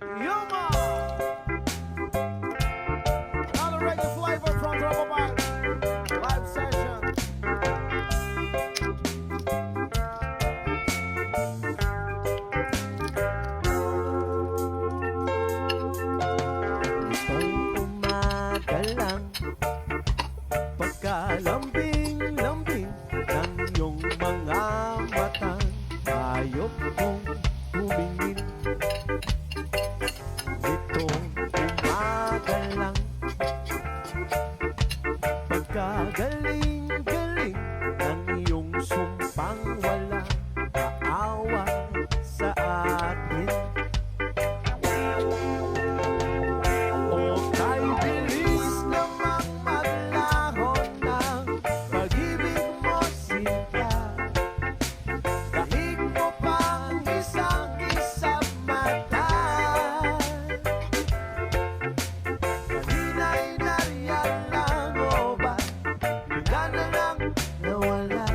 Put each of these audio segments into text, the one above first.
Yuma! Another reggae flavor from Trouble Vibes. Live session. Itong umaga lang, pagkalambing-lambing ng iyong mga mata, ayok kong tumingin. Itong umaga lang, pagkagaling-galing ng iyong sumpang wala kaawa sa atin. O kay bilis namang maglaho ng pag-ibig mo, Sinta. Dahig mo pang isang mata. Kanina'y nariyan lang o ba bigla na lang nawala?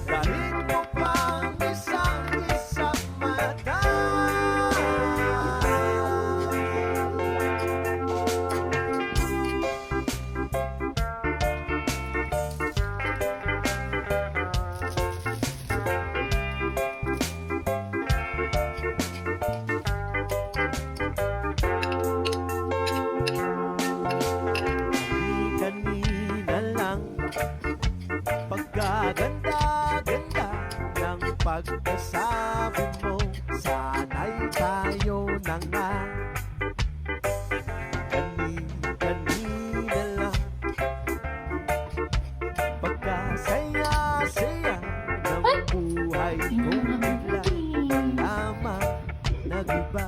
Dahig mo pang isang mata. Kanina lang pagkaganda-ganda ng pagkasabi mo, sana'y tayo na nga. Kanina lang pagkasaya-saya ng buhay ko, bigla lamang nag-iba.